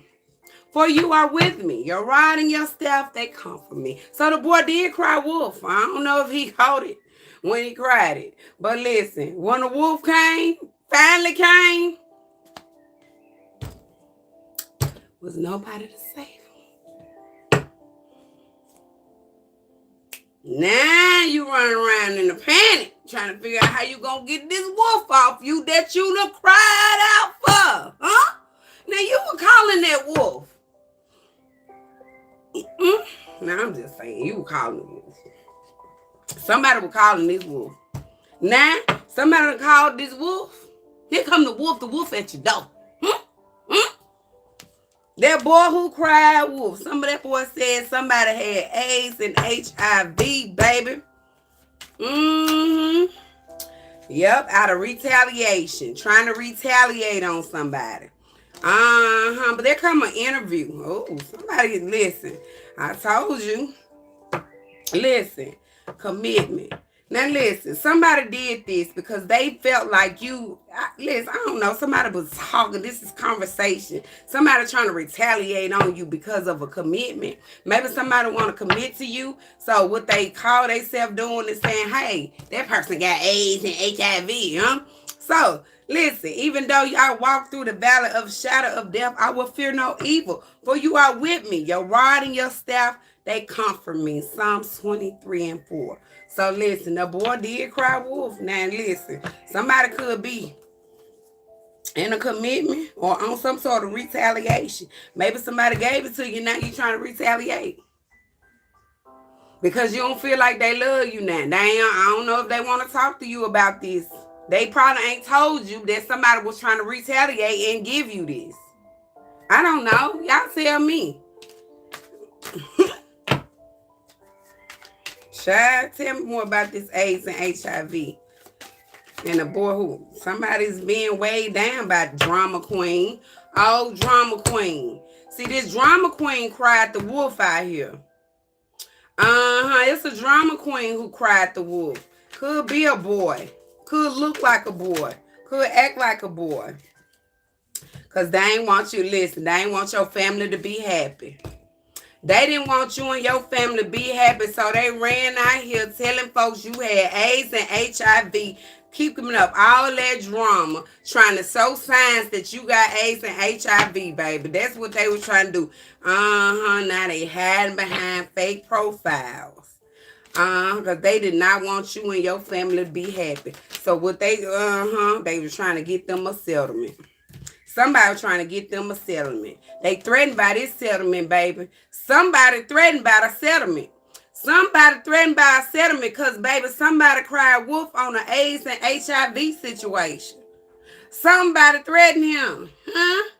For you are with me. Your rod and your staff, they comfort me. So the boy did cry wolf. I don't know if he caught it when he cried it. But listen, when the wolf came, finally came, was nobody to save him. Now you running around in a panic, trying to figure out how you gonna get this wolf off you that you done cried out for. Huh? Now you were calling that wolf. Now I'm just saying, you were calling the wolf. Somebody was calling this wolf. Now, somebody called this wolf. Here come the wolf at your door. That boy who cried wolf. Some of that boy said somebody had AIDS and HIV, baby. Yep, out of retaliation. Trying to retaliate on somebody. But there come an interview. Oh, somebody, listen. I told you. Listen. Commitment. Now listen, somebody did this because they felt like you, listen, I don't know, somebody was talking, this is conversation. Somebody trying to retaliate on you because of a commitment. Maybe somebody want to commit to you. So what they call themselves doing is saying, hey, that person got AIDS and HIV, huh? So listen, even though y'all walk through the valley of shadow of death, I will fear no evil. For you are with me. Your rod and your staff, they comfort me. Psalms 23:4. So listen, the boy did cry wolf. Now listen, somebody could be in a commitment or on some sort of retaliation. Maybe somebody gave it to you, now you trying to retaliate. Because you don't feel like they love you now. I don't know if they want to talk to you about this. They probably ain't told you that somebody was trying to retaliate and give you this. I don't know. Y'all tell me. Child, tell me more about this AIDS and HIV. And the boy who somebody's being weighed down by drama queen. Oh, drama queen. See, this drama queen cried the wolf out here. It's a drama queen who cried the wolf. Could be a boy. Could look like a boy. Could act like a boy. Because they ain't want you to listen. They ain't want your family to be happy. They didn't want you and your family to be happy, so they ran out here telling folks you had AIDS and HIV, keeping up all that drama, trying to sow signs that you got AIDS and HIV, baby. That's what they were trying to do. Now they hiding behind fake profiles. Because they did not want you and your family to be happy. So what they were trying to get them a settlement. Somebody trying to get them a settlement. They threatened by this settlement, baby. Somebody threatened by the settlement. Somebody threatened by a settlement because, baby, somebody cried wolf on the AIDS and HIV situation. Somebody threatened him. Huh?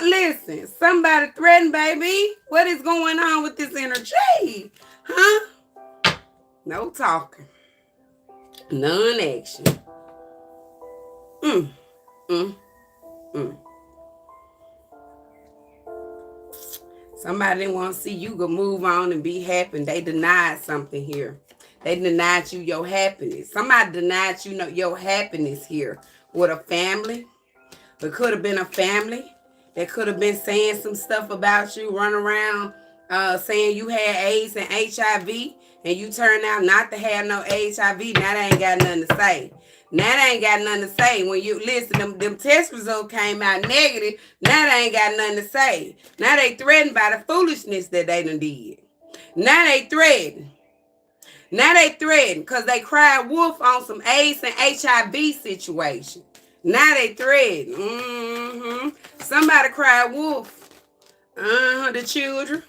Listen, somebody threatened, baby. What is going on with this energy? Huh? No talking. None action. Somebody didn't want to see you go move on and be happy. They denied something here. They denied you your happiness. Somebody denied you your happiness here with a family. It could have been a family that could have been saying some stuff about you, run around saying you had AIDS and HIV, and you turned out not to have no HIV. Now they ain't got nothing to say. Now they ain't got nothing to say. When you listen, them test results came out negative. Now they ain't got nothing to say. Now they threatened by the foolishness that they done did. Now they threatened. Now they threatened because they cried wolf on some AIDS and HIV situation. Now they threatened. Somebody cried wolf. The children.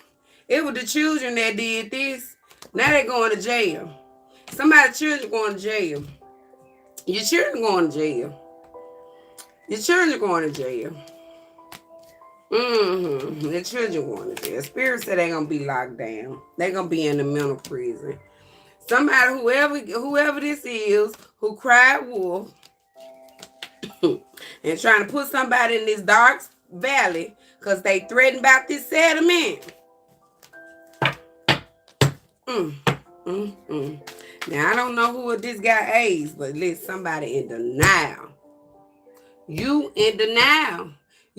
It was the children that did this. Now they going to jail. Somebody's children going to jail. Your children going to jail. Your children going to jail. The children going to jail. Spirit said they're going to be locked down. They're going to be in the mental prison. Somebody, whoever this is, who cried wolf and trying to put somebody in this dark valley because they threatened about this settlement. Now, I don't know who this got AIDS, but listen, somebody in denial. You in denial.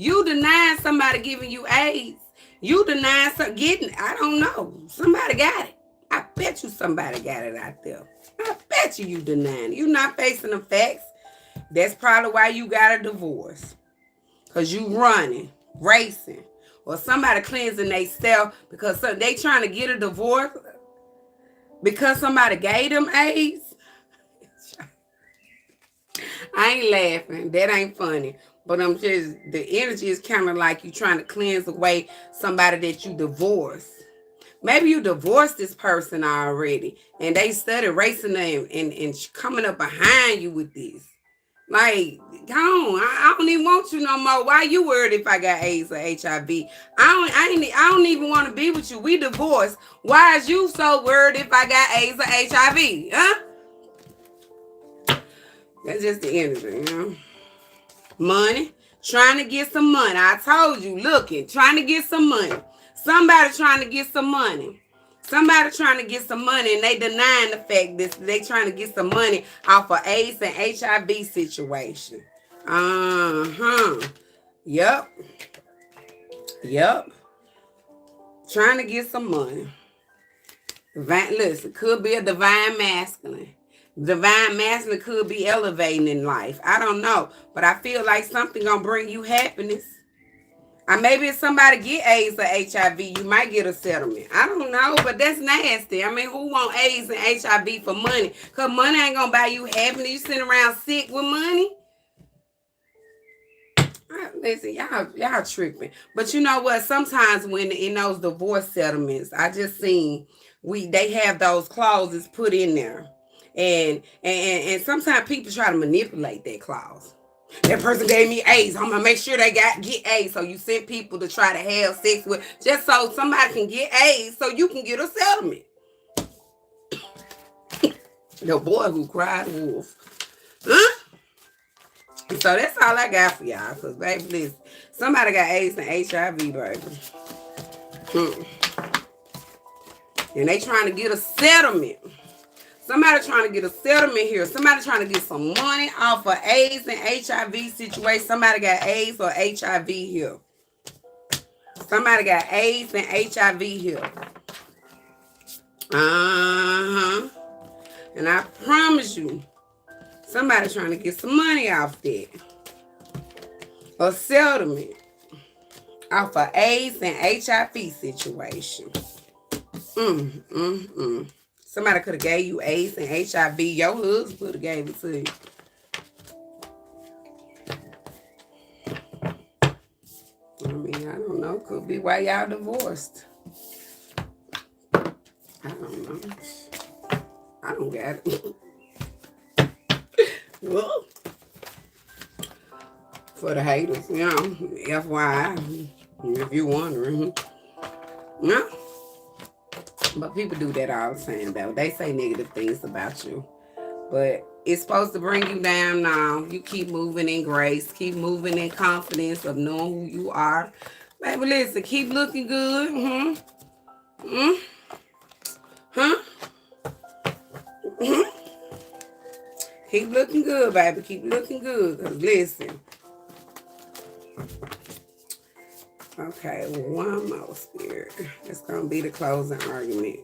You denying somebody giving you AIDS. You denying some getting, I don't know. Somebody got it. I bet you somebody got it out there. I bet you denying it. You not facing the facts. That's probably why you got a divorce. Because you running, racing. Or somebody cleansing themselves because they trying to get a divorce because somebody gave them AIDS. I ain't laughing. That ain't funny. But I'm just, the energy is kind of like you trying to cleanse away somebody that you divorced. Maybe you divorced this person already and they started racing them and coming up behind you with this. Like, go on. I don't even want you no more. Why you worried if I got AIDS or HIV? I don't even want to be with you. We divorced. Why is you so worried if I got AIDS or HIV? Huh? That's just the energy, you know. Money. Trying to get some money. I told you, looking, trying to get some money. Somebody trying to get some money. Somebody trying to get some money and they denying the fact that they trying to get some money off of AIDS and HIV situation. Yep. Trying to get some money. Listen, could be a divine masculine. Divine masculine could be elevating in life. I don't know. But I feel like something gonna bring you happiness. Maybe if somebody get AIDS or HIV, you might get a settlement. I don't know, but that's nasty. I mean, who want AIDS and HIV for money? Because money ain't going to buy you happiness. You sitting around sick with money? Listen, y'all tripping. But you know what? Sometimes when in those divorce settlements, I just seen they have those clauses put in there. And sometimes people try to manipulate that clause. That person gave me AIDS. I'm gonna make sure they get AIDS. So you send people to try to have sex with just so somebody can get AIDS so you can get a settlement. The boy who cried wolf. Huh? So that's all I got for y'all. Cause baby, listen, somebody got AIDS and HIV, baby. And they trying to get a settlement. Somebody trying to get a settlement here. Somebody trying to get some money off of AIDS and HIV situation. Somebody got AIDS or HIV here. Somebody got AIDS and HIV here. And I promise you, somebody trying to get some money off that. A settlement off of AIDS and HIV situation. Somebody could have gave you AIDS and HIV. Your husband could have gave it to you. I mean, I don't know. Could be why y'all divorced. I don't know. I don't got it. Well, for the haters, you know, FYI, if you're wondering. No. But people do that all the time, though. They say negative things about you. But it's supposed to bring you down now. You keep moving in grace. Keep moving in confidence of knowing who you are. Baby, listen, keep looking good. Keep looking good, baby. Keep looking good. Because listen. Okay, one more, Spirit. It's going to be the closing argument.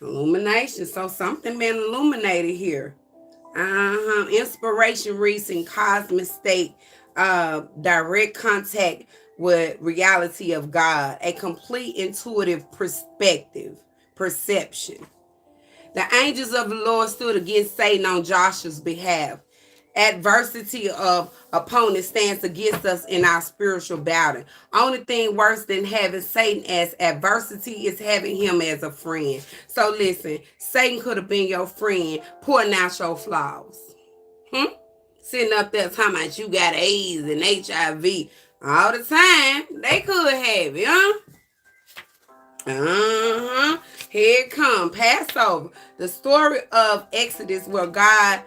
Illumination. So something been illuminated here. Inspiration reaching cosmic state. Direct contact with reality of God. A complete intuitive perception. The angels of the Lord stood against Satan on Joshua's behalf. Adversity of opponents stands against us in our spiritual battle. Only thing worse than having Satan as adversity is having him as a friend. So listen, Satan could have been your friend, pointing out your flaws. Sitting up there talking about you got AIDS and HIV all the time. They could have it, Here it come, Passover. The story of Exodus where God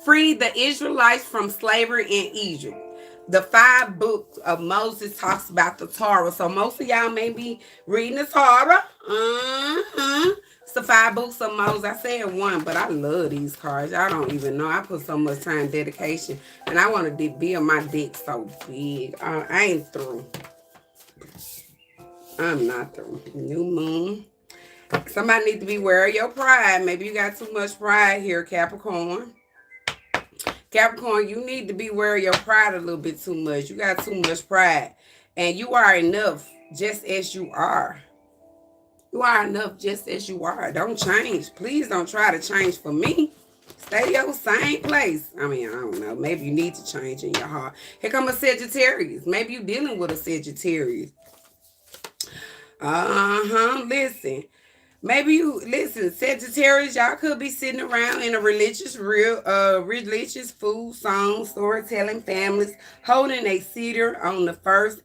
freed the Israelites from slavery in Egypt. The 5 books of Moses talks about the Torah. So most of y'all may be reading the Torah. It's the 5 books of Moses. I said one, but I love these cards. Y'all don't even know. I put so much time, dedication, and I want to build my deck so big. I ain't through. I'm not through. New moon. Somebody need to be aware of your pride. Maybe you got too much pride here, Capricorn. Capricorn, you need to be aware of your pride a little bit too much. You got too much pride. And you are enough just as you are. You are enough just as you are. Don't change. Please don't try to change for me. Stay your same place. I mean, I don't know. Maybe you need to change in your heart. Here come a Sagittarius. Maybe you're dealing with a Sagittarius. Listen. Maybe you listen, Sagittarius, y'all could be sitting around in a religious food, song, storytelling families, holding a cedar on the first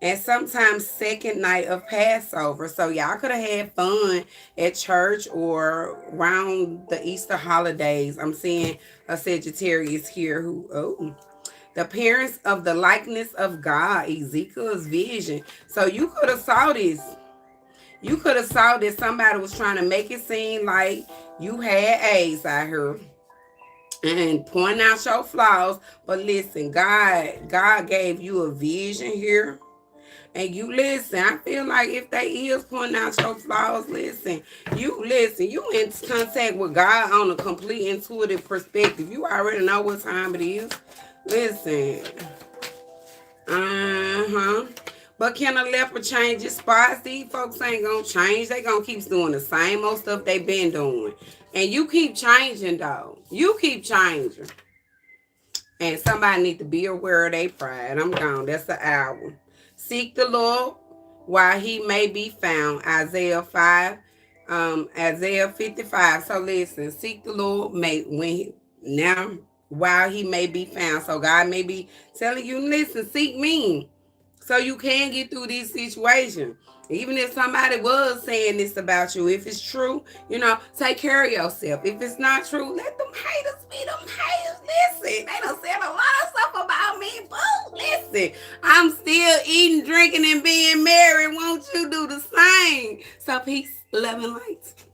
and sometimes second night of Passover. So y'all could have had fun at church or around the Easter holidays. I'm seeing a Sagittarius here who the appearance of the likeness of God, Ezekiel's vision. So you could have saw this. You could have saw that somebody was trying to make it seem like you had AIDS out here and point out your flaws. But listen, God gave you a vision here. And you listen. I feel like if they is pointing out your flaws, you in contact with God on a complete intuitive perspective. You already know what time it is. Listen. But can a leopard change his spots? These folks ain't gonna change. They gonna keep doing the same old stuff they been doing. And you keep changing, though. You keep changing. And somebody need to be aware of their pride. I'm gone. That's the album. Seek the Lord while he may be found. Isaiah 5. Isaiah 55. So listen, seek the Lord while he may be found. So God may be telling you, listen, seek me. So you can get through these situations. Even if somebody was saying this about you, if it's true, take care of yourself. If it's not true, let them haters be them haters. Listen, they done said a lot of stuff about me. Boo, listen, I'm still eating, drinking, and being married. Won't you do the same? So peace, love, and light.